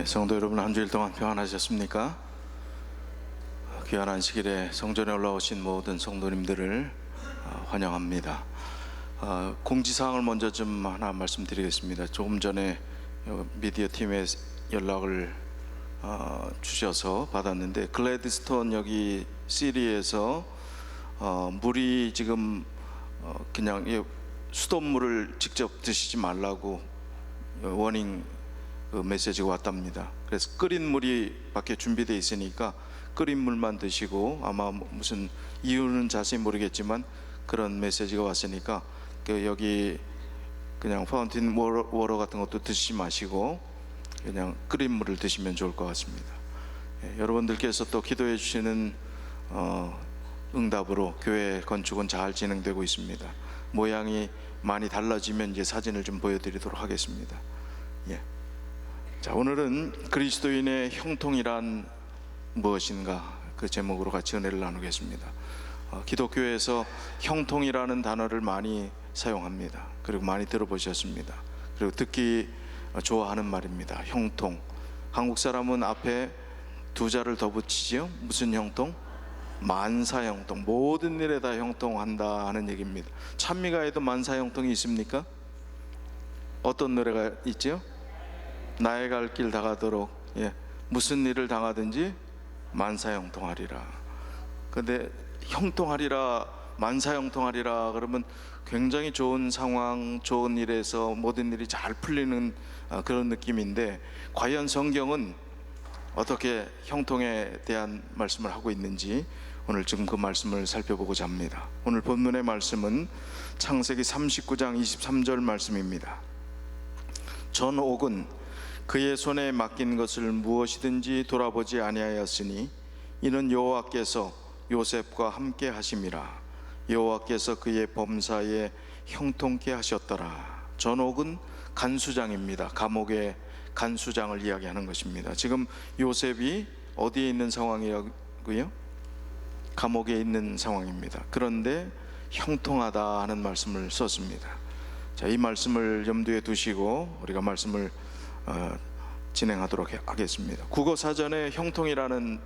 성도 여러분, 한 주일 동안 평안하셨습니까? 귀한 안식일에 성전에 올라오신 모든 성도님들을 환영합니다. 공지사항을 먼저 좀 하나 말씀드리겠습니다. 조금 전에 미디어 팀에 연락을 주셔서 받았는데, 글래드스톤 여기 시리에서 물이 지금 그냥 수돗물을 직접 드시지 말라고 워닝 메시지가 왔답니다. 그래서 끓인 물이 밖에 준비되어 있으니까 끓인 물만 드시고, 아마 무슨 이유는 자세히 모르겠지만 그런 메시지가 왔으니까 여기 그냥 파운틴 워터 같은 것도 드시지 마시고 그냥 끓인 물을 드시면 좋을 것 같습니다. 여러분들께서 또 기도해 주시는 응답으로 교회 건축은 잘 진행되고 있습니다. 모양이 많이 달라지면 이제 사진을 좀 보여드리도록 하겠습니다. 자, 오늘은 그리스도인의 형통이란 무엇인가, 그 제목으로 같이 은혜를 나누겠습니다. 기독교에서 형통이라는 단어를 많이 사용합니다. 그리고 많이 들어보셨습니다. 그리고 듣기 좋아하는 말입니다. 형통. 한국 사람은 앞에 두 자를 더 붙이지요. 무슨 형통? 만사형통. 모든 일에 다 형통한다 하는 얘기입니다. 찬미가에도 만사형통이 있습니까? 어떤 노래가 있죠? 나의 갈 길 다 가도록 무슨 일을 당하든지 만사형통하리라. 근데 형통하리라, 만사형통하리라 그러면 굉장히 좋은 상황, 좋은 일에서 모든 일이 잘 풀리는 그런 느낌인데, 과연 성경은 어떻게 형통에 대한 말씀을 하고 있는지 오늘 지금 그 말씀을 살펴보고자 합니다. 오늘 본문의 말씀은 창세기 39장 23절 말씀입니다. 전옥은 그의 손에 맡긴 것을 무엇이든지 돌아보지 아니하였으니 이는 여호와께서 요셉과 함께 하심이라. 여호와께서 그의 범사에 형통케 하셨더라. 전옥은 간수장입니다. 감옥의 간수장을 이야기하는 것입니다. 지금 요셉이 어디에 있는 상황이라고요? 감옥에 있는 상황입니다. 그런데 형통하다 하는 말씀을 썼습니다. 자, 이 말씀을 염두에 두시고 우리가 말씀을 진행하도록 하겠습니다. 국어 사전에 형통이라는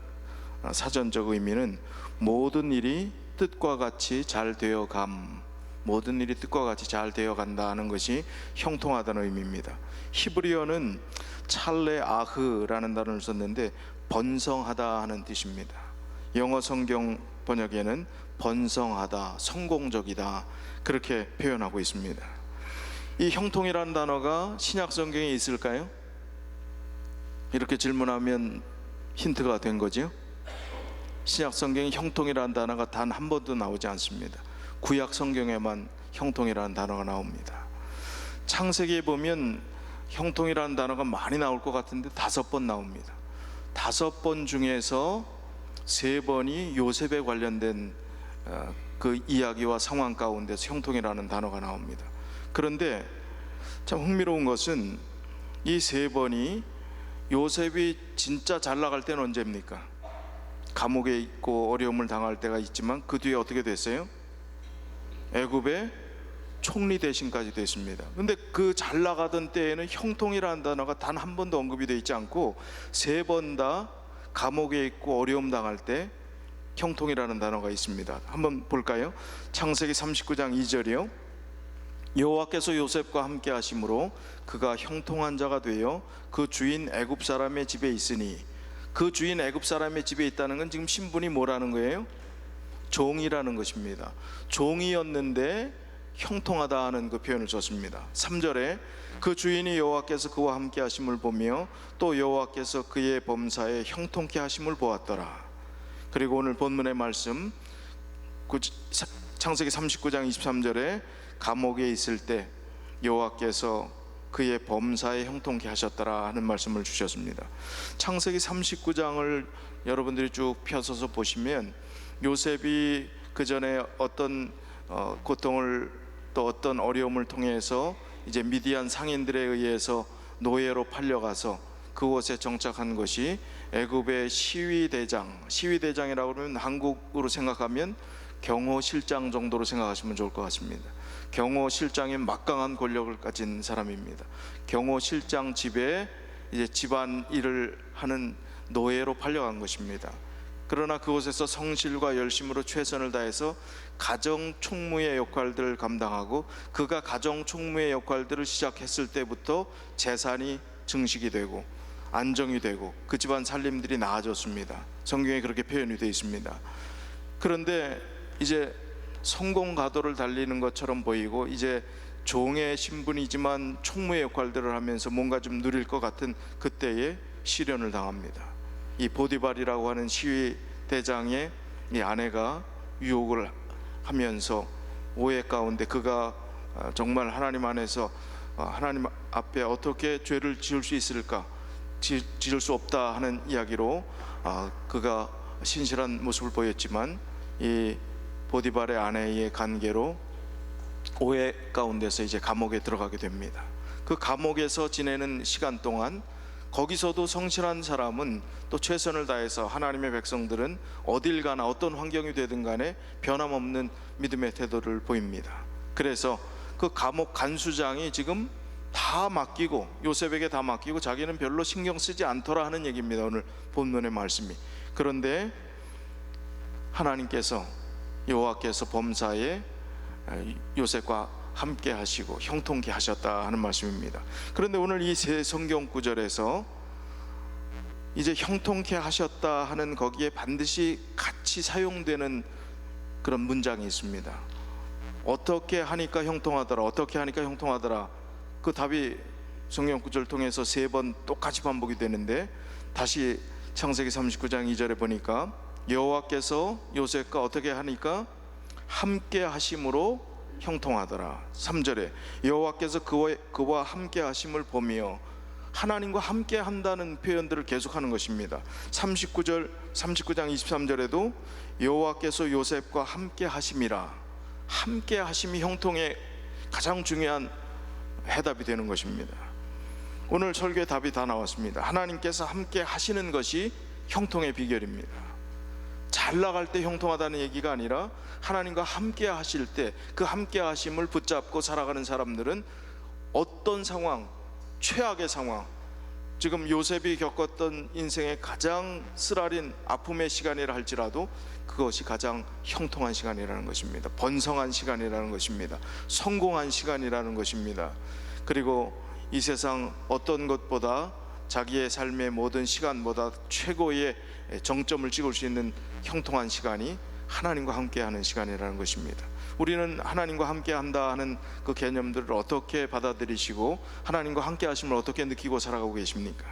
사전적 의미는 모든 일이 뜻과 같이 잘 되어감, 모든 일이 뜻과 같이 잘 되어간다는 것이 형통하다는 의미입니다. 히브리어는 찰레 아흐라는 단어를 썼는데 번성하다 하는 뜻입니다. 영어 성경 번역에는 번성하다, 성공적이다 그렇게 표현하고 있습니다. 이 형통이라는 단어가 신약 성경에 있을까요? 이렇게 질문하면 힌트가 된 거죠. 신약 성경에 형통이라는 단어가 단 한 번도 나오지 않습니다. 구약 성경에만 형통이라는 단어가 나옵니다. 창세기에 보면 형통이라는 단어가 많이 나올 것 같은데 5번 나옵니다. 5번 중에서 3번이 요셉에 관련된 그 이야기와 상황 가운데서 형통이라는 단어가 나옵니다. 그런데 참 흥미로운 것은 이 3번이 요셉이 진짜 잘 나갈 때는 언제입니까? 감옥에 있고 어려움을 당할 때가 있지만 그 뒤에 어떻게 됐어요? 애굽의 총리 대신까지 됐습니다. 근데 그 잘 나가던 때에는 형통이라는 단어가 단 한 번도 언급이 되어 있지 않고 3번 다 감옥에 있고 어려움 당할 때 형통이라는 단어가 있습니다. 한번 볼까요? 창세기 39장 2절이요. 여호와께서 요셉과 함께 하심으로 그가 형통한 자가 되어 그 주인 애굽 사람의 집에 있으니, 그 주인 애굽 사람의 집에 있다는 건 지금 신분이 뭐라는 거예요? 종이라는 것입니다. 종이었는데 형통하다 하는 그 표현을 썼습니다. 3절에 그 주인이 여호와께서 그와 함께 하심을 보며 또 여호와께서 그의 범사에 형통케 하심을 보았더라. 그리고 오늘 본문의 말씀 창세기 39장 23절에 감옥에 있을 때 여호와께서 그의 범사에 형통케 하셨더라 하는 말씀을 주셨습니다. 창세기 39장을 여러분들이 쭉 펴서서 보시면 요셉이 그 전에 어떤 고통을 또 어떤 어려움을 통해서 이제 미디안 상인들에 의해서 노예로 팔려가서 그곳에 정착한 것이 애굽의 시위대장이라고 그러면 한국으로 생각하면 경호실장 정도로 생각하시면 좋을 것 같습니다. 경호실장의 막강한 권력을 가진 사람입니다. 경호실장 집에 이제 집안 일을 하는 노예로 팔려간 것입니다. 그러나 그곳에서 성실과 열심으로 최선을 다해서 가정 총무의 역할들을 감당하고 그가 가정 총무의 역할들을 시작했을 때부터 재산이 증식이 되고 안정이 되고 그 집안 살림들이 나아졌습니다. 성경에 그렇게 표현이 되어 있습니다. 그런데 이제 성공 가도를 달리는 것처럼 보이고 이제 종의 신분이지만 총무의 역할들을 하면서 뭔가 좀 누릴 것 같은 그때에 시련을 당합니다. 이 보디발이라고 하는 시위 대장의 이 아내가 유혹을 하면서 오해 가운데 그가 정말 하나님 안에서 하나님 앞에 어떻게 죄를 지을 수 있을까, 지을 수 없다 하는 이야기로 그가 신실한 모습을 보였지만 이 보디발의 아내의 관계로 오해 가운데서 이제 감옥에 들어가게 됩니다. 그 감옥에서 지내는 시간 동안 거기서도 성실한 사람은 또 최선을 다해서 하나님의 백성들은 어딜 가나 어떤 환경이 되든 간에 변함없는 믿음의 태도를 보입니다. 그래서 그 감옥 간수장이 지금 다 맡기고 요셉에게 다 맡기고 자기는 별로 신경 쓰지 않더라 하는 얘기입니다. 오늘 본문의 말씀이. 그런데 하나님께서 여호와께서 범사에 요셉과 함께 하시고 형통케 하셨다 하는 말씀입니다. 그런데 오늘 이 세 성경 구절에서 이제 형통케 하셨다 하는 거기에 반드시 같이 사용되는 그런 문장이 있습니다. 어떻게 하니까 형통하더라, 어떻게 하니까 형통하더라. 그 답이 성경 구절을 통해서 세 번 똑같이 반복이 되는데 다시 창세기 39장 2절에 보니까 여호와께서 요셉과 어떻게 하니까 함께 하심으로 형통하더라. 3절에 여호와께서 그와 함께 하심을 보며 하나님과 함께 한다는 표현들을 계속하는 것입니다. 39장 23절에도 여호와께서 요셉과 함께 하심이라. 함께 하심이 형통의 가장 중요한 해답이 되는 것입니다. 오늘 설교의 답이 다 나왔습니다. 하나님께서 함께 하시는 것이 형통의 비결입니다. 잘 나갈 때 형통하다는 얘기가 아니라 하나님과 함께 하실 때 그 함께 하심을 붙잡고 살아가는 사람들은 어떤 상황, 최악의 상황, 지금 요셉이 겪었던 인생의 가장 쓰라린 아픔의 시간이라 할지라도 그것이 가장 형통한 시간이라는 것입니다. 번성한 시간이라는 것입니다. 성공한 시간이라는 것입니다. 그리고 이 세상 어떤 것보다 자기의 삶의 모든 시간보다 최고의 정점을 찍을 수 있는 형통한 시간이 하나님과 함께하는 시간이라는 것입니다. 우리는 하나님과 함께한다 하는 그 개념들을 어떻게 받아들이시고 하나님과 함께하심을 어떻게 느끼고 살아가고 계십니까?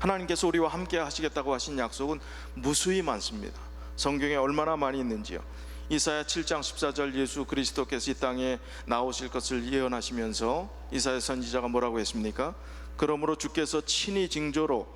하나님께서 우리와 함께 하시겠다고 하신 약속은 무수히 많습니다. 성경에 얼마나 많이 있는지요. 이사야 7장 14절 예수 그리스도께서 이 땅에 나오실 것을 예언하시면서 이사야 선지자가 뭐라고 했습니까? 그러므로 주께서 친히 징조로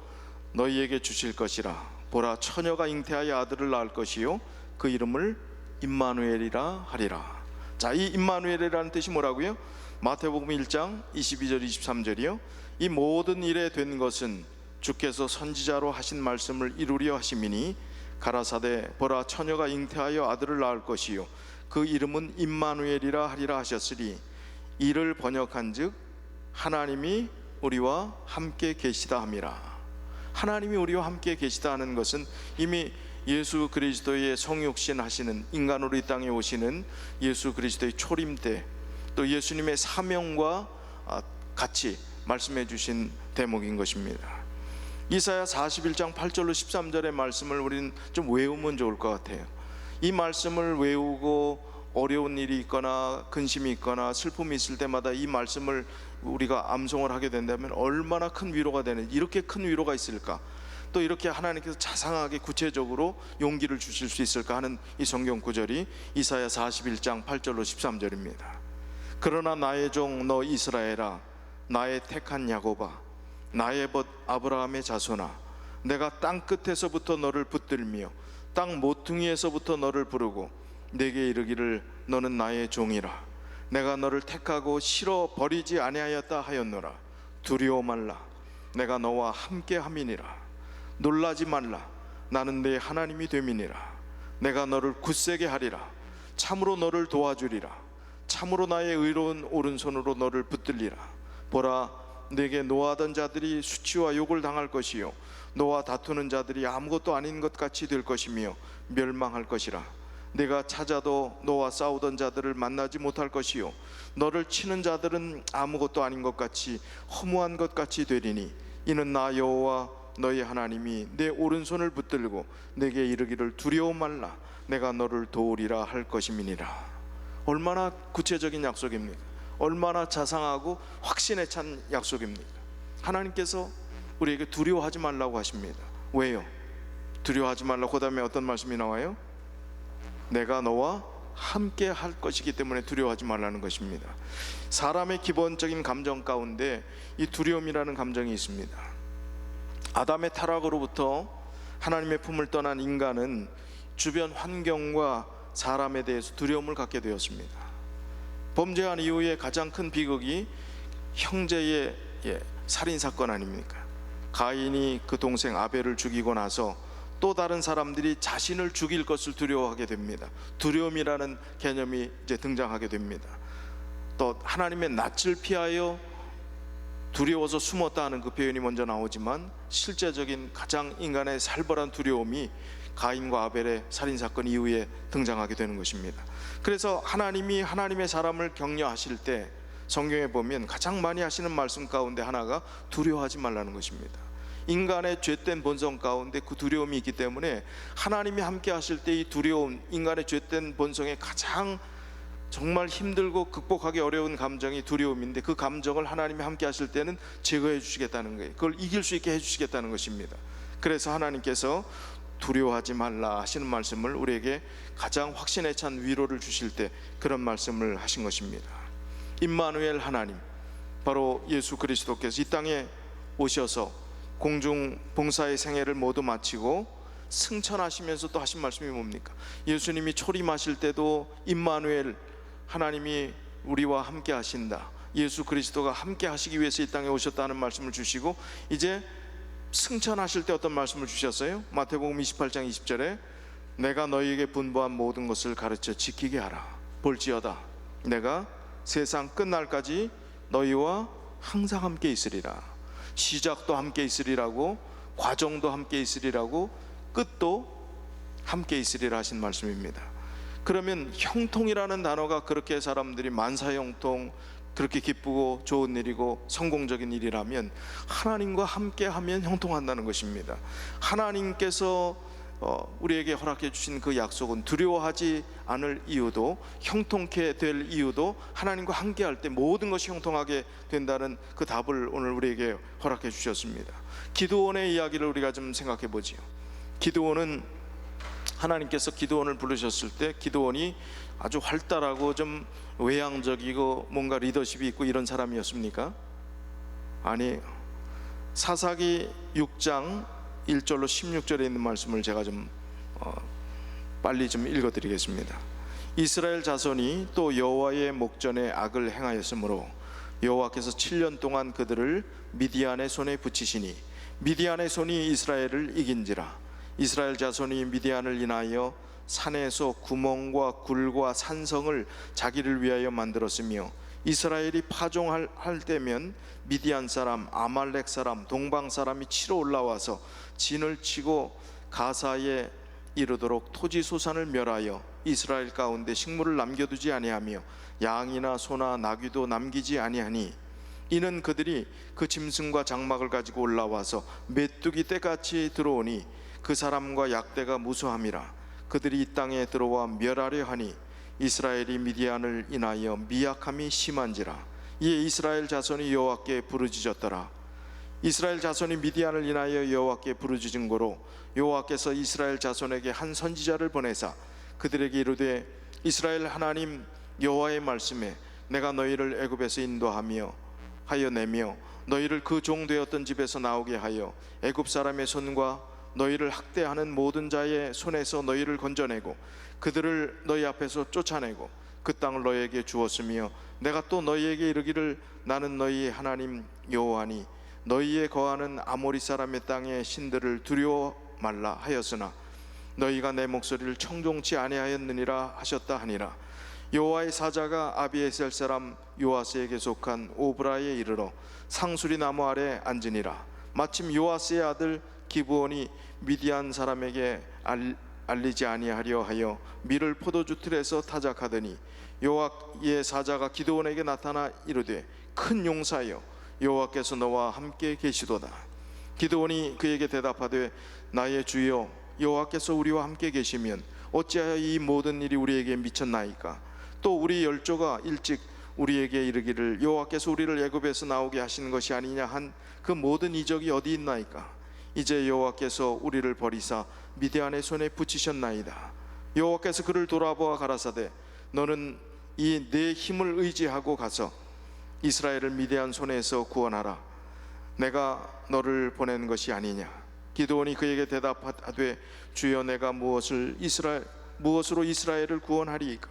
너희에게 주실 것이라. 보라, 처녀가 잉태하여 아들을 낳을 것이요 그 이름을 임마누엘이라 하리라. 자, 이 임마누엘이라는 뜻이 뭐라고요? 마태복음 1장 22절 23절이요 이 모든 일에 된 것은 주께서 선지자로 하신 말씀을 이루려 하심이니 가라사대 보라, 처녀가 잉태하여 아들을 낳을 것이요 그 이름은 임마누엘이라 하리라 하셨으리. 이를 번역한즉 하나님이 우리와 함께 계시다 함이라. 하나님이 우리와 함께 계시다 하는 것은 이미 예수 그리스도의 성육신 하시는, 인간으로 이 땅에 오시는 예수 그리스도의 초림 때 또 예수님의 사명과 같이 말씀해 주신 대목인 것입니다. 이사야 41장 8절로 13절의 말씀을 우리는 좀 외우면 좋을 것 같아요. 이 말씀을 외우고 어려운 일이 있거나 근심이 있거나 슬픔이 있을 때마다 이 말씀을 우리가 암송을 하게 된다면 얼마나 큰 위로가 되는, 이렇게 큰 위로가 있을까, 또 이렇게 하나님께서 자상하게 구체적으로 용기를 주실 수 있을까 하는 이 성경 구절이 이사야 41장 8절로 13절입니다. 그러나 나의 종 너 이스라엘아, 나의 택한 야곱아, 나의 벗 아브라함의 자손아, 내가 땅 끝에서부터 너를 붙들며 땅 모퉁이에서부터 너를 부르고 내게 이르기를 너는 나의 종이라. 내가 너를 택하고 실어 버리지 아니하였다 하였노라. 두려워 말라, 내가 너와 함께 함이니라. 놀라지 말라, 나는 네 하나님이 됨이니라. 내가 너를 굳세게 하리라. 참으로 너를 도와주리라. 참으로 나의 의로운 오른손으로 너를 붙들리라. 보라, 내게 노하던 자들이 수치와 욕을 당할 것이요 너와 다투는 자들이 아무것도 아닌 것 같이 될 것이며 멸망할 것이라. 내가 찾아도 너와 싸우던 자들을 만나지 못할 것이요 너를 치는 자들은 아무것도 아닌 것 같이 허무한 것 같이 되리니 이는 나 여호와 너희 하나님이 내 오른손을 붙들고 내게 이르기를 두려워 말라 내가 너를 도우리라 할 것임이니라. 얼마나 구체적인 약속입니까? 얼마나 자상하고 확신에 찬 약속입니까? 하나님께서 우리에게 두려워하지 말라고 하십니다. 왜요? 두려워하지 말라고. 그 다음에 어떤 말씀이 나와요? 내가 너와 함께 할 것이기 때문에 두려워하지 말라는 것입니다. 사람의 기본적인 감정 가운데 이 두려움이라는 감정이 있습니다. 아담의 타락으로부터 하나님의 품을 떠난 인간은 주변 환경과 사람에 대해서 두려움을 갖게 되었습니다. 범죄한 이후에 가장 큰 비극이 형제의 살인사건 아닙니까? 가인이 그 동생 아벨을 죽이고 나서 또 다른 사람들이 자신을 죽일 것을 두려워하게 됩니다. 두려움이라는 개념이 이제 등장하게 됩니다. 또 하나님의 낯을 피하여 두려워서 숨었다 하는 그 표현이 먼저 나오지만 실제적인 가장 인간의 살벌한 두려움이 가인과 아벨의 살인사건 이후에 등장하게 되는 것입니다. 그래서 하나님이 하나님의 사람을 격려하실 때 성경에 보면 가장 많이 하시는 말씀 가운데 하나가 두려워하지 말라는 것입니다. 인간의 죄된 본성 가운데 그 두려움이 있기 때문에 하나님이 함께 하실 때 이 두려움, 인간의 죄된 본성의 가장 정말 힘들고 극복하기 어려운 감정이 두려움인데 그 감정을 하나님이 함께 하실 때는 제거해 주시겠다는 거예요. 그걸 이길 수 있게 해 주시겠다는 것입니다. 그래서 하나님께서 두려워하지 말라 하시는 말씀을 우리에게 가장 확신에 찬 위로를 주실 때 그런 말씀을 하신 것입니다. 임마누엘 하나님, 바로 예수 그리스도께서 이 땅에 오셔서 공중 봉사의 생애를 모두 마치고 승천하시면서 또 하신 말씀이 뭡니까? 예수님이 초림하실 때도 임마누엘, 하나님이 우리와 함께 하신다, 예수 그리스도가 함께 하시기 위해서 이 땅에 오셨다는 말씀을 주시고 이제 승천하실 때 어떤 말씀을 주셨어요? 마태복음 28장 20절에 내가 너희에게 분부한 모든 것을 가르쳐 지키게 하라. 볼지어다 내가 세상 끝날까지 너희와 항상 함께 있으리라. 시작도 함께 있으리라고, 과정도 함께 있으리라고, 끝도 함께 있으리라 하신 말씀입니다. 그러면 형통이라는 단어가 그렇게 사람들이 만사형통, 그렇게 기쁘고 좋은 일이고 성공적인 일이라면 하나님과 함께 하면 형통한다는 것입니다. 하나님께서 우리에게 허락해 주신 그 약속은 두려워하지 않을 이유도, 형통케 될 이유도 하나님과 함께 할 때 모든 것이 형통하게 된다는 그 답을 오늘 우리에게 허락해 주셨습니다. 기드온의 이야기를 우리가 좀 생각해 보지요. 기드온은 하나님께서 기드온을 부르셨을 때 기드온이 아주 활달하고 좀 외향적이고 뭔가 리더십이 있고 이런 사람이었습니까? 아니, 사사기 6장 1절로 16절에 있는 말씀을 제가 좀 빨리 좀 읽어드리겠습니다. 이스라엘 자손이 또 여호와의 목전에 악을 행하였으므로 여호와께서 7년 동안 그들을 미디안의 손에 붙이시니 미디안의 손이 이스라엘을 이긴지라. 이스라엘 자손이 미디안을 인하여 산에서 구멍과 굴과 산성을 자기를 위하여 만들었으며 이스라엘이 파종할 때면 미디안 사람, 아말렉 사람, 동방 사람이 치러 올라와서 진을 치고 가사에 이르도록 토지 소산을 멸하여 이스라엘 가운데 식물을 남겨두지 아니하며 양이나 소나 나귀도 남기지 아니하니 이는 그들이 그 짐승과 장막을 가지고 올라와서 메뚜기 떼같이 들어오니 그 사람과 약대가 무수함이라. 그들이 이 땅에 들어와 멸하려 하니 이스라엘이 미디안을 인하여 미약함이 심한지라. 이에 이스라엘 자손이 여호와께 부르짖었더라. 이스라엘 자손이 미디안을 인하여 여호와께 부르짖은 고로 여호와께서 이스라엘 자손에게 한 선지자를 보내사 그들에게 이르되 이스라엘 하나님 여호와의 말씀에 내가 너희를 애굽에서 인도하며 하여 내며 너희를 그 종 되었던 집에서 나오게 하여 애굽 사람의 손과 너희를 학대하는 모든 자의 손에서 너희를 건져내고 그들을 너희 앞에서 쫓아내고 그 땅을 너희에게 주었으며 내가 또 너희에게 이르기를 나는 너희의 하나님 여호와니 너희에 거하는 아모리 사람의 땅의 신들을 두려워 말라 하였으나 너희가 내 목소리를 청종치 아니하였느니라 하셨다 하니라. 여호와의 사자가 아비에셀 사람 요아스에게 속한 오브라에 이르러 상수리 나무 아래 앉으니라. 마침 요아스의 아들 기브온이 미디안 사람에게 알리지 아니하려 하여 밀을 포도주 틀에서 타작하더니 여호와의 사자가 기드온에게 나타나 이르되 큰 용사여 여호와께서 너와 함께 계시도다. 기드온이 그에게 대답하되 나의 주여 여호와께서 우리와 함께 계시면 어찌하여 이 모든 일이 우리에게 미쳤나이까? 또 우리 열조가 일찍 우리에게 이르기를 여호와께서 우리를 애굽에서 나오게 하시는 것이 아니냐 한 그 모든 이적이 어디 있나이까? 이제 여호와께서 우리를 버리사 미디안의 손에 붙이셨나이다. 여호와께서 그를 돌아보아 가라사대 너는 이 내 힘을 의지하고 가서 이스라엘을 미디안 손에서 구원하라. 내가 너를 보낸 것이 아니냐. 기드온이 그에게 대답하되 주여 내가 무엇으로 이스라엘을 구원하리이까?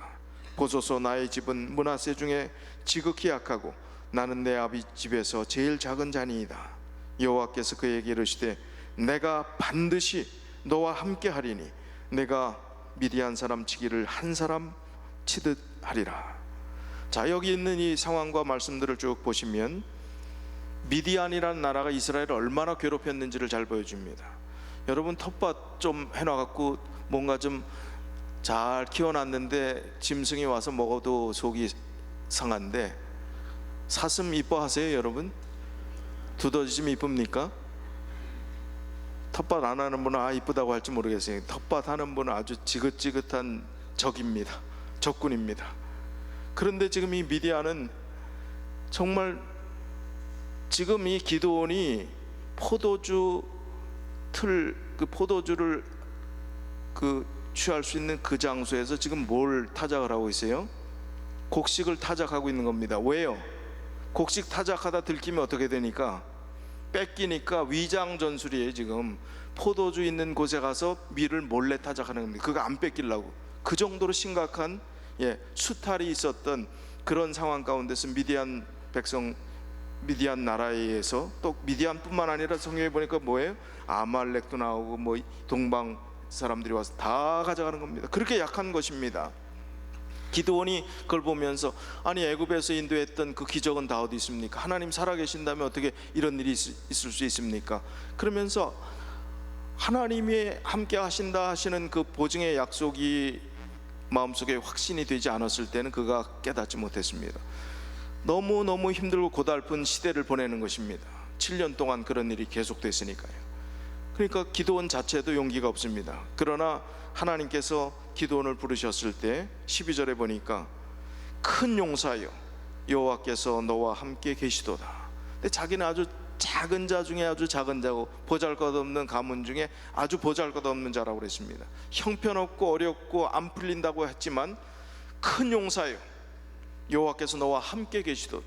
보소서 나의 집은 므낫세 중에 지극히 약하고 나는 내 아비 집에서 제일 작은 자니이다. 여호와께서 그에게 이르시되 내가 반드시 너와 함께 하리니 내가 미디안 사람 치기를 한 사람 치듯 하리라. 자, 여기 있는 이 상황과 말씀들을 쭉 보시면 미디안이라는 나라가 이스라엘을 얼마나 괴롭혔는지를 잘 보여줍니다. 여러분 텃밭 좀 해놔갖고 뭔가 좀 잘 키워놨는데 짐승이 와서 먹어도 속이 상한데 사슴 이뻐하세요 여러분? 두더지 좀 이쁩니까? 텃밭 안 하는 분은 이쁘다고 할지 모르겠어요. 텃밭 하는 분은 아주 지긋지긋한 적입니다. 적군입니다. 그런데 지금 이 미디안은 정말 지금 이 기드온이 포도주 틀 그 포도주를 취할 수 있는 그 장소에서 지금 뭘 타작을 하고 있어요? 곡식을 타작하고 있는 겁니다. 왜요? 곡식 타작하다 들키면 어떻게 되니까? 뺏기니까 위장 전술이에요. 지금 포도주 있는 곳에 가서 밀을 몰래 타작하는 겁니다. 그거 안 뺏기려고. 그 정도로 심각한 수탈이 있었던 그런 상황 가운데서 미디안 백성, 미디안 나라에서 또 미디안뿐만 아니라 성경에 보니까 뭐예요? 아말렉도 나오고 뭐 동방 사람들이 와서 다 가져가는 겁니다. 그렇게 약한 것입니다. 기드온이 그걸 보면서 아니 애굽에서 인도했던 그 기적은 다 어디 있습니까? 하나님 살아계신다면 어떻게 이런 일이 있을 수 있습니까? 그러면서 하나님이 함께 하신다 하시는 그 보증의 약속이 마음속에 확신이 되지 않았을 때는 그가 깨닫지 못했습니다. 너무너무 힘들고 고달픈 시대를 보내는 것입니다. 7년 동안 그런 일이 계속됐으니까요. 그러니까 기드온 자체도 용기가 없습니다. 그러나 하나님께서 기드온을 부르셨을 때 12절에 보니까 큰 용사여 여호와께서 너와 함께 계시도다. 근데 자기는 아주 작은 자 중에 아주 작은 자고 보잘것없는 가문 중에 아주 보잘것없는 자라고 그랬습니다. 형편없고 어렵고 안 풀린다고 했지만 큰 용사여 여호와께서 너와 함께 계시도다.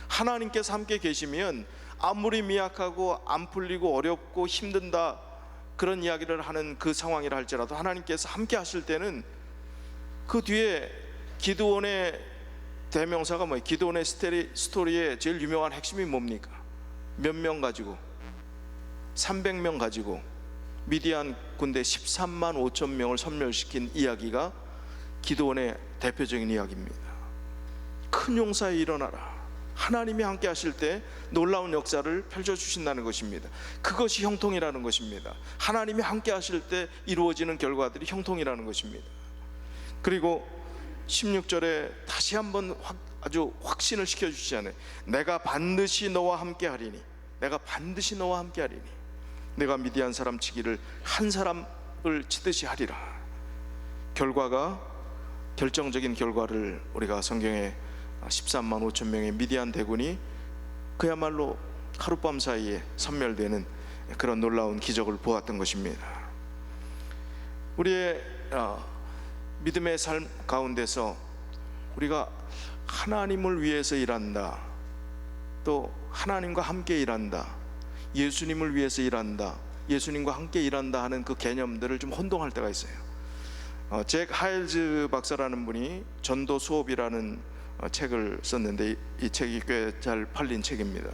하나님께서 함께 계시면 아무리 미약하고 안 풀리고 어렵고 힘든다 그런 이야기를 하는 그 상황이라 할지라도 하나님께서 함께 하실 때는 그 뒤에 기드온의 대명사가 뭐예요? 기드온의 스토리의 제일 유명한 핵심이 뭡니까? 몇 명 가지고 300명 가지고 미디안 군대 13만 5천 명을 섬멸시킨 이야기가 기드온의 대표적인 이야기입니다. 큰 용사에 일어나라. 하나님이 함께 하실 때 놀라운 역사를 펼쳐주신다는 것입니다. 그것이 형통이라는 것입니다. 하나님이 함께 하실 때 이루어지는 결과들이 형통이라는 것입니다. 그리고 16절에 다시 한번 아주 확신을 시켜주시잖아요. 내가 반드시 너와 함께 하리니 내가 반드시 너와 함께 하리니 내가 미디안 사람 치기를 한 사람을 치듯이 하리라. 결정적인 결과를 우리가 성경에 13만 5천 명의 미디안 대군이 그야말로 하룻밤 사이에 섬멸되는 그런 놀라운 기적을 보았던 것입니다. 우리의 믿음의 삶 가운데서 우리가 하나님을 위해서 일한다, 또 하나님과 함께 일한다, 예수님을 위해서 일한다, 예수님과 함께 일한다 하는 그 개념들을 좀 혼동할 때가 있어요. 잭 하일즈 박사라는 분이 전도 수업이라는 책을 썼는데 이 책이 꽤 잘 팔린 책입니다.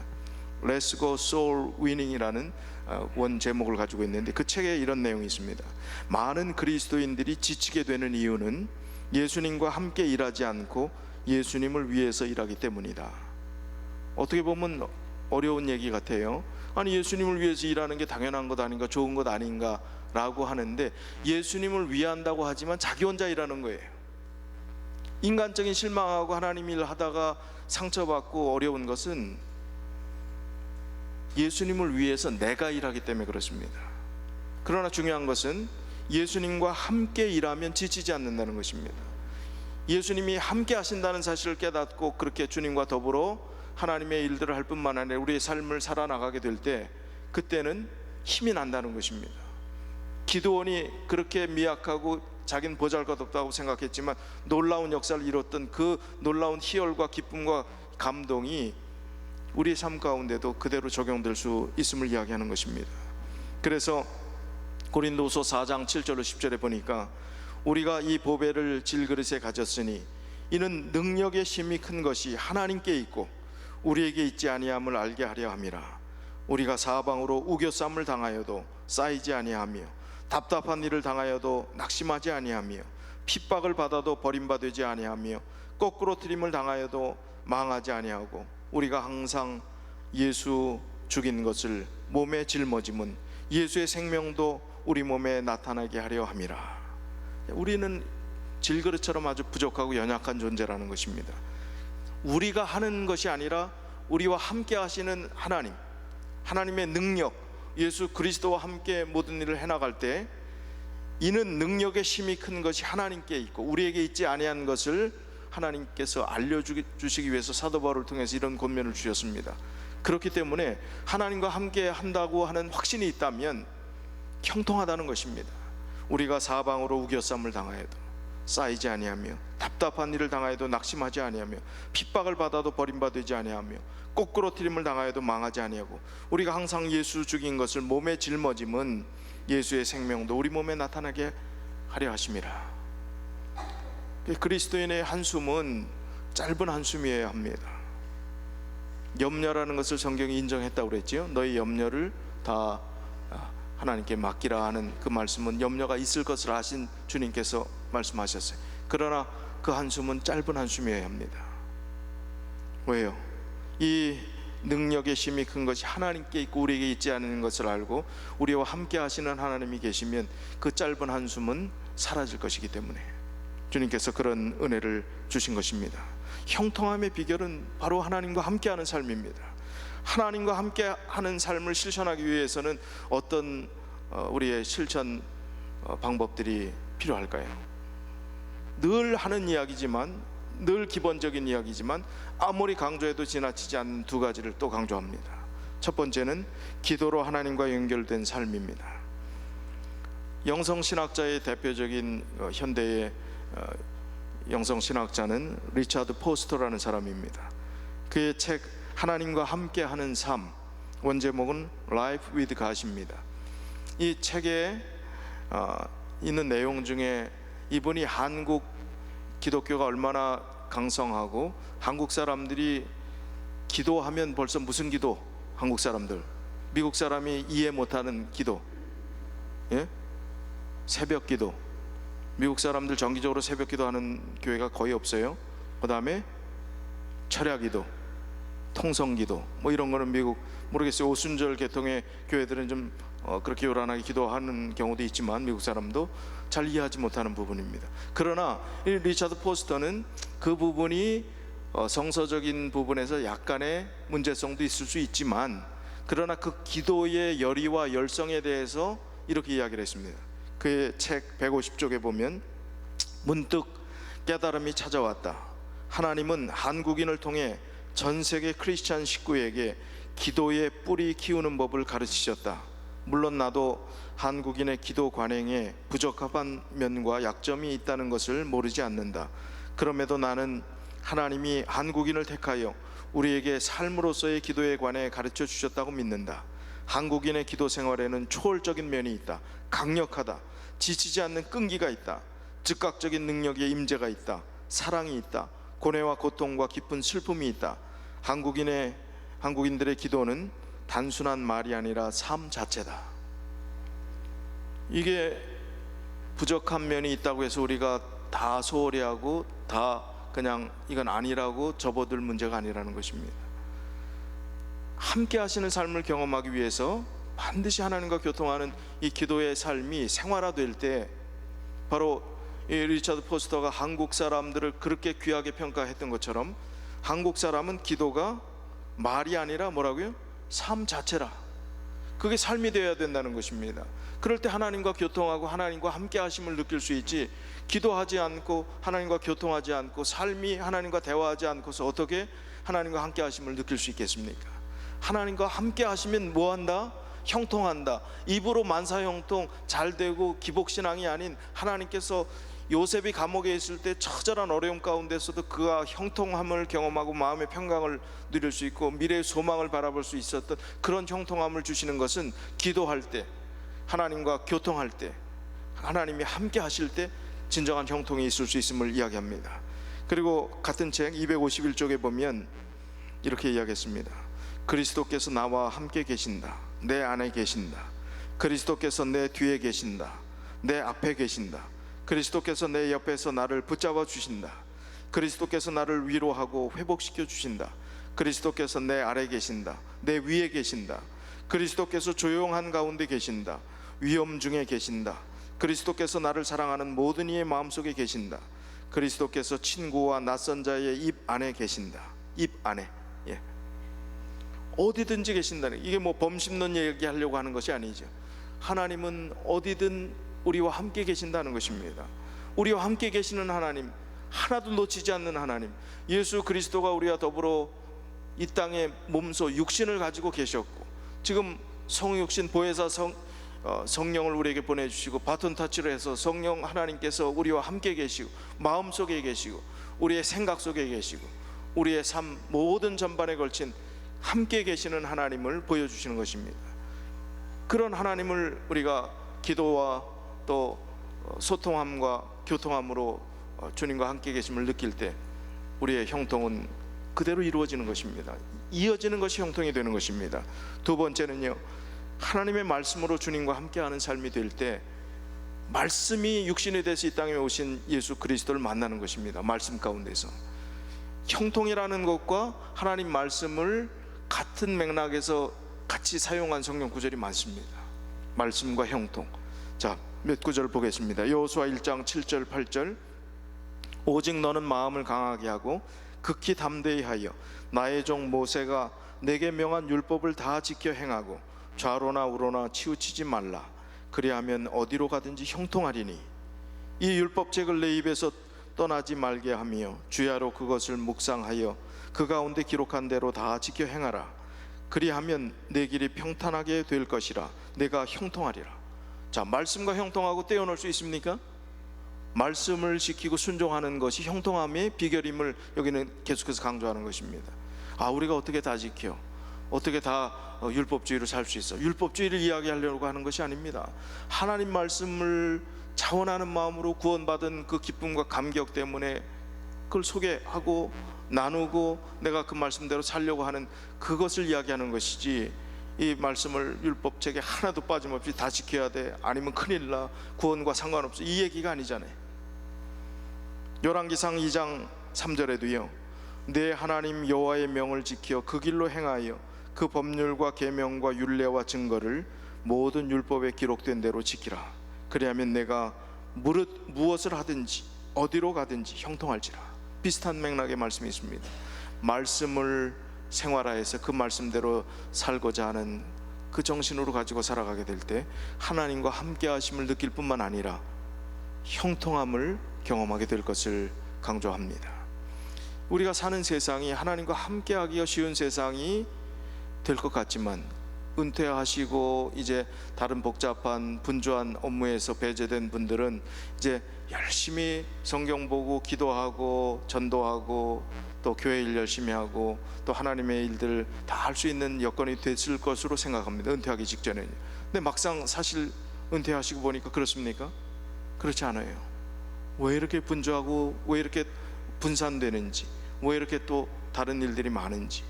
Let's Go Soul Winning이라는 원 제목을 가지고 있는데 그 책에 이런 내용이 있습니다. 많은 그리스도인들이 지치게 되는 이유는 예수님과 함께 일하지 않고 예수님을 위해서 일하기 때문이다. 어떻게 보면 어려운 얘기 같아요. 아니, 예수님을 위해서 일하는 게 당연한 것 아닌가, 좋은 것 아닌가 라고 하는데, 예수님을 위한다고 하지만 자기 혼자 일하는 거예요. 인간적인 실망하고 하나님 일 하다가 상처받고 어려운 것은 예수님을 위해서 내가 일하기 때문에 그렇습니다. 그러나 중요한 것은 예수님과 함께 일하면 지치지 않는다는 것입니다. 예수님이 함께 하신다는 사실을 깨닫고 그렇게 주님과 더불어 하나님의 일들을 할 뿐만 아니라 우리의 삶을 살아나가게 될 때, 그때는 힘이 난다는 것입니다. 기드온이 그렇게 미약하고 자기는 보잘것없다고 생각했지만 놀라운 역사를 이뤘던 그 놀라운 희열과 기쁨과 감동이 우리의 삶 가운데도 그대로 적용될 수 있음을 이야기하는 것입니다. 그래서 고린도후서 4장 7절로 10절에 보니까, 우리가 이 보배를 질그릇에 가졌으니 이는 능력의 힘이 큰 것이 하나님께 있고 우리에게 있지 아니함을 알게 하려 함이라. 우리가 사방으로 우겨쌈을 당하여도 쌓이지 아니하며 답답한 일을 당하여도 낙심하지 아니하며 핍박을 받아도 버림받지 아니하며 거꾸로 트림을 당하여도 망하지 아니하고, 우리가 항상 예수 죽인 것을 몸에 짊어짐은 예수의 생명도 우리 몸에 나타나게 하려 함이라. 우리는 질그릇처럼 아주 부족하고 연약한 존재라는 것입니다. 우리가 하는 것이 아니라 우리와 함께 하시는 하나님, 하나님의 능력, 예수 그리스도와 함께 모든 일을 해나갈 때, 이는 능력의 힘이 큰 것이 하나님께 있고 우리에게 있지 아니한 것을 하나님께서 알려주시기 위해서 사도 바울을 통해서 이런 권면을 주셨습니다. 그렇기 때문에 하나님과 함께 한다고 하는 확신이 있다면 형통하다는 것입니다. 우리가 사방으로 우겨쌈을 당하여도 쌓이지 아니하며 답답한 일을 당하여도 낙심하지 아니하며 핍박을 받아도 버림받지 아니하며 거꾸로 트림을 당하여도 망하지 아니하고, 우리가 항상 예수 죽인 것을 몸에 짊어짐은 예수의 생명도 우리 몸에 나타나게 하려 하심이라. 그리스도인의 한숨은 짧은 한숨이어야 합니다. 염려라는 것을 성경이 인정했다고 그랬지요. 너희 염려를 다 하나님께 맡기라 하는 그 말씀은 염려가 있을 것을 아신 주님께서 말씀하셨어요. 그러나 그 한숨은 짧은 한숨이어야 합니다. 왜요? 이 능력의 힘이 큰 것이 하나님께 있고 우리에게 있지 않은 것을 알고 우리와 함께 하시는 하나님이 계시면 그 짧은 한숨은 사라질 것이기 때문에 주님께서 그런 은혜를 주신 것입니다. 형통함의 비결은 바로 하나님과 함께하는 삶입니다. 하나님과 함께하는 삶을 실천하기 위해서는 어떤 우리의 실천 방법들이 필요할까요? 늘 하는 이야기지만, 늘 기본적인 이야기지만 아무리 강조해도 지나치지 않는 두 가지를 또 강조합니다. 첫 번째는 기도로 하나님과 연결된 삶입니다. 영성신학자의 대표적인 현대의 영성신학자는 리차드 포스터라는 사람입니다. 그의 책 하나님과 함께하는 삶, 원제목은 Life with God입니다. 이 책에 있는 내용 중에 이분이 한국 기독교가 얼마나 강성하고 한국 사람들이 기도하면 벌써 무슨 기도? 한국 사람들, 미국 사람이 이해 못하는 기도, 새벽 기도. 미국 사람들 정기적으로 새벽 기도하는 교회가 거의 없어요. 그 다음에 철야 기도, 통성 기도, 뭐 이런 거는 미국 모르겠어요. 오순절 계통의 교회들은 좀 그렇게 요란하게 기도하는 경우도 있지만 미국 사람도 잘 이해하지 못하는 부분입니다. 그러나 이 리차드 포스터는 그 부분이 성서적인 부분에서 약간의 문제성도 있을 수 있지만, 그러나 그 기도의 열의와 열성에 대해서 이렇게 이야기를 했습니다. 그의 책 150쪽에 보면, 문득 깨달음이 찾아왔다. 하나님은 한국인을 통해 전 세계 크리스찬 식구에게 기도의 뿌리 키우는 법을 가르치셨다. 물론 나도 한국인의 기도 관행에 부적합한 면과 약점이 있다는 것을 모르지 않는다. 그럼에도 나는 하나님이 한국인을 택하여 우리에게 삶으로서의 기도에 관해 가르쳐 주셨다고 믿는다. 한국인의 기도 생활에는 초월적인 면이 있다. 강력하다. 지치지 않는 끈기가 있다. 즉각적인 능력의 임재가 있다. 사랑이 있다. 고뇌와 고통과 깊은 슬픔이 있다. 한국인들의 기도는 단순한 말이 아니라 삶 자체다. 이게 부족한 면이 있다고 해서 우리가 다 소홀히 하고 다 그냥 이건 아니라고 접어들 문제가 아니라는 것입니다. 함께 하시는 삶을 경험하기 위해서 반드시 하나님과 교통하는 이 기도의 삶이 생활화될 때, 바로 이 리처드 포스터가 한국 사람들을 그렇게 귀하게 평가했던 것처럼, 한국 사람은 기도가 말이 아니라 뭐라고요? 삶 자체라. 그게 삶이 되어야 된다는 것입니다. 그럴 때 하나님과 교통하고 하나님과 함께 하심을 느낄 수 있지, 기도하지 않고 하나님과 교통하지 않고 삶이 하나님과 대화하지 않고서 어떻게 하나님과 함께 하심을 느낄 수 있겠습니까? 하나님과 함께 하시면 뭐한다? 형통한다. 입으로 만사형통, 잘되고 기복신앙이 아닌, 하나님께서 요셉이 감옥에 있을 때 처절한 어려움 가운데서도 그가 형통함을 경험하고 마음의 평강을 누릴 수 있고 미래의 소망을 바라볼 수 있었던 그런 형통함을 주시는 것은 기도할 때, 하나님과 교통할 때, 하나님이 함께 하실 때 진정한 형통이 있을 수 있음을 이야기합니다. 그리고 같은 책 251쪽에 보면 이렇게 이야기했습니다. 그리스도께서 나와 함께 계신다. 내 안에 계신다. 그리스도께서 내 뒤에 계신다. 내 앞에 계신다. 그리스도께서 내 옆에서 나를 붙잡아 주신다. 그리스도께서 나를 위로하고 회복시켜 주신다. 그리스도께서 내 아래 계신다. 내 위에 계신다. 그리스도께서 조용한 가운데 계신다. 위험 중에 계신다. 그리스도께서 나를 사랑하는 모든 이의 마음속에 계신다. 그리스도께서 친구와 낯선 자의 입 안에 계신다. 입 안에, 어디든지 계신다는, 이게 뭐 범심론 얘기하려고 하는 것이 아니죠. 하나님은 어디든 우리와 함께 계신다는 것입니다. 우리와 함께 계시는 하나님, 하나도 놓치지 않는 하나님, 예수 그리스도가 우리와 더불어 이 땅에 몸소 육신을 가지고 계셨고, 지금 성육신 보혜사 성령을 우리에게 보내주시고 바톤 터치를 해서 성령 하나님께서 우리와 함께 계시고 마음속에 계시고 우리의 생각 속에 계시고 우리의 삶 모든 전반에 걸친 함께 계시는 하나님을 보여주시는 것입니다. 그런 하나님을 우리가 기도와 또 소통함과 교통함으로 주님과 함께 계심을 느낄 때 우리의 형통은 그대로 이루어지는 것입니다. 이어지는 것이 형통이 되는 것입니다. 두 번째는요, 하나님의 말씀으로 주님과 함께하는 삶이 될 때 말씀이 육신이 돼서 이 땅에 오신 예수 그리스도를 만나는 것입니다. 말씀 가운데서 형통이라는 것과 하나님 말씀을 같은 맥락에서 같이 사용한 성경 구절이 많습니다. 말씀과 형통. 자, 몇 구절 보겠습니다. 여호수아 1장 7절 8절. 오직 너는 마음을 강하게 하고 극히 담대히 하여 나의 종 모세가 내게 명한 율법을 다 지켜 행하고 좌로나 우로나 치우치지 말라. 그리하면 어디로 가든지 형통하리니 이 율법책을 내 입에서 떠나지 말게 하며 주야로 그것을 묵상하여 그 가운데 기록한 대로 다 지켜 행하라. 그리하면 내 길이 평탄하게 될 것이라. 내가 형통하리라. 자, 말씀과 형통하고 떼어놓을 수 있습니까? 말씀을 지키고 순종하는 것이 형통함의 비결임을 여기는 계속해서 강조하는 것입니다. 우리가 어떻게 다 지켜? 어떻게 다 율법주의로 살 수 있어? 율법주의를 이야기하려고 하는 것이 아닙니다. 하나님 말씀을 자원하는 마음으로 구원받은 그 기쁨과 감격 때문에 그걸 소개하고 나누고 내가 그 말씀대로 살려고 하는 그것을 이야기하는 것이지, 이 말씀을 율법책에 하나도 빠짐없이 다 지켜야 돼, 아니면 큰일 나, 구원과 상관없어, 이 얘기가 아니잖아요. 열왕기상 2장 3절에도요 내 하나님 여호와의 명을 지켜 그 길로 행하여 그 법률과 계명과 율례와 증거를 모든 율법에 기록된 대로 지키라. 그리하면 내가 무엇을 하든지 어디로 가든지 형통할지라. 비슷한 맥락의 말씀이 있습니다. 말씀을 생활화해서 그 말씀대로 살고자 하는 그 정신으로 가지고 살아가게 될 때 하나님과 함께 하심을 느낄 뿐만 아니라 형통함을 경험하게 될 것을 강조합니다. 우리가 사는 세상이 하나님과 함께 하기가 쉬운 세상이 될 것 같지만 은퇴하시고 이제 다른 복잡한 분주한 업무에서 배제된 분들은 이제 열심히 성경 보고 기도하고 전도하고 또 교회 일 열심히 하고 또 하나님의 일들 다 할 수 있는 여건이 됐을 것으로 생각합니다. 은퇴하기 직전에는. 근데 막상 사실 은퇴하시고 보니까 그렇습니까? 그렇지 않아요. 왜 이렇게 분주하고 왜 이렇게 분산되는지, 왜 이렇게 또 다른 일들이 많은지.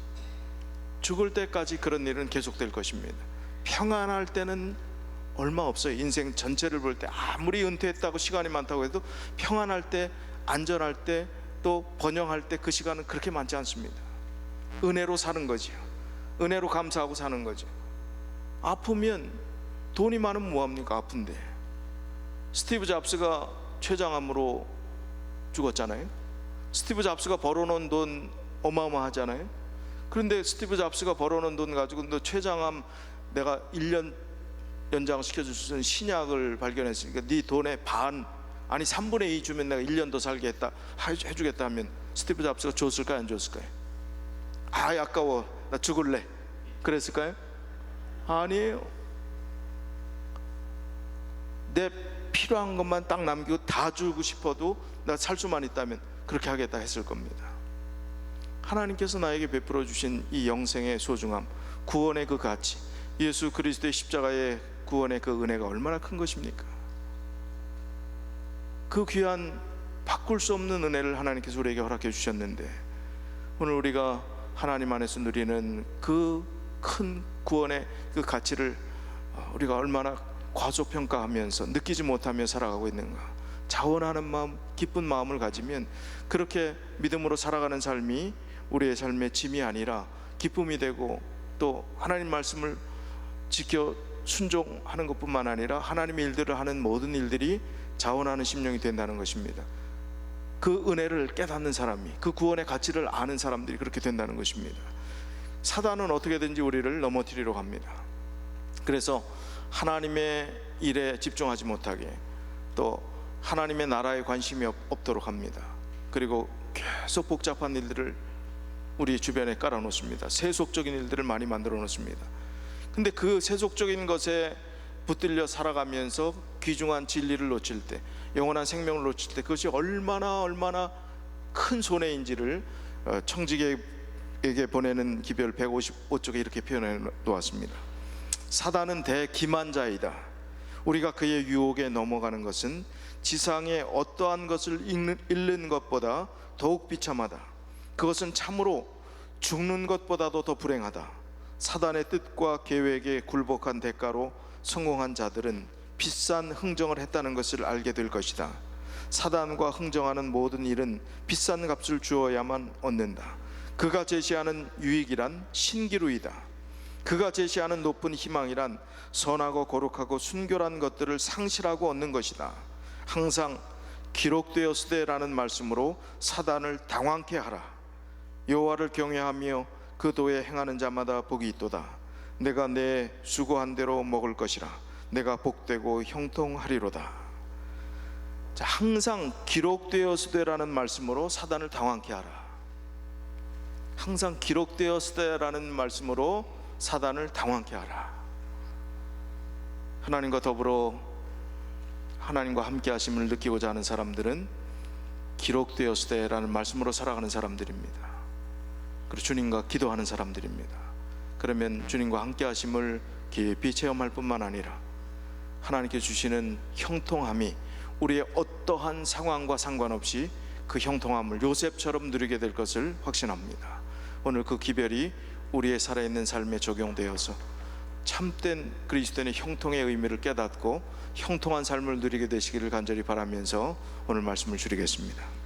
죽을 때까지 그런 일은 계속될 것입니다. 평안할 때는 얼마 없어요. 인생 전체를 볼 때 아무리 은퇴했다고 시간이 많다고 해도 평안할 때, 안전할 때 또 번영할 때 그 시간은 그렇게 많지 않습니다. 은혜로 사는 거지요. 은혜로 감사하고 사는 거죠. 아프면, 돈이 많으면 뭐합니까? 아픈데. 스티브 잡스가 췌장암으로 죽었잖아요. 스티브 잡스가 벌어놓은 돈 어마어마하잖아요. 그런데 스티브 잡스가 벌어놓은 돈 가지고 너 췌장암 내가 1년 연장시켜줄 수 있는 신약을 발견했으니까 네 돈의 반, 아니 3분의 2 주면 내가 1년 더 살게 해주겠다 하면 스티브 잡스가 줬을까요? 안 줬을까요? 아까워, 나 죽을래, 그랬을까요? 아니에요. 내 필요한 것만 딱 남기고 다 주고 싶어도 나 살 수만 있다면 그렇게 하겠다 했을 겁니다. 하나님께서 나에게 베풀어 주신 이 영생의 소중함, 구원의 그 가치, 예수 그리스도의 십자가의 구원의 그 은혜가 얼마나 큰 것입니까? 그 귀한 바꿀 수 없는 은혜를 하나님께서 우리에게 허락해 주셨는데, 오늘 우리가 하나님 안에서 누리는 그 큰 구원의 그 가치를 우리가 얼마나 과소평가하면서 느끼지 못하며 살아가고 있는가. 자원하는 마음, 기쁜 마음을 가지면 그렇게 믿음으로 살아가는 삶이 우리의 삶의 짐이 아니라 기쁨이 되고, 또 하나님 말씀을 지켜 순종하는 것뿐만 아니라 하나님의 일들을 하는 모든 일들이 자원하는 심령이 된다는 것입니다. 그 은혜를 깨닫는 사람이, 그 구원의 가치를 아는 사람들이 그렇게 된다는 것입니다. 사단은 어떻게든지 우리를 넘어뜨리려고 합니다. 그래서 하나님의 일에 집중하지 못하게, 또 하나님의 나라에 관심이 없도록 합니다. 그리고 계속 복잡한 일들을 우리 주변에 깔아놓습니다. 세속적인 일들을 많이 만들어 놓습니다. 근데 그 세속적인 것에 붙들려 살아가면서 귀중한 진리를 놓칠 때, 영원한 생명을 놓칠 때 그것이 얼마나 큰 손해인지를 청지기에게 보내는 기별 155쪽에 이렇게 표현해 놓았습니다. 사단은 대기만자이다. 우리가 그의 유혹에 넘어가는 것은 지상의 어떠한 것을 잃는 것보다 더욱 비참하다. 그것은 참으로 죽는 것보다도 더 불행하다. 사단의 뜻과 계획에 굴복한 대가로 성공한 자들은 비싼 흥정을 했다는 것을 알게 될 것이다. 사단과 흥정하는 모든 일은 비싼 값을 주어야만 얻는다. 그가 제시하는 유익이란 신기루이다. 그가 제시하는 높은 희망이란 선하고 거룩하고 순결한 것들을 상실하고 얻는 것이다. 항상 기록되었으되라는 말씀으로 사단을 당황케 하라. 여호와를 경외하며 그 도에 행하는 자마다 복이 있도다. 내가 내 수고한 대로 먹을 것이라. 내가 복되고 형통하리로다. 자, 항상 기록되었으되라는 말씀으로 사단을 당황케 하라. 항상 기록되었으되라는 말씀으로 사단을 당황케 하라. 하나님과 더불어 하나님과 함께 하심을 느끼고자 하는 사람들은 기록되었으되라는 말씀으로 살아가는 사람들입니다. 그리고 주님과 기도하는 사람들입니다. 그러면 주님과 함께 하심을 깊이 체험할 뿐만 아니라 하나님께 주시는 형통함이 우리의 어떠한 상황과 상관없이 그 형통함을 요셉처럼 누리게 될 것을 확신합니다. 오늘 그 기별이 우리의 살아있는 삶에 적용되어서 참된 그리스도인의 형통의 의미를 깨닫고 형통한 삶을 누리게 되시기를 간절히 바라면서 오늘 말씀을 줄이겠습니다.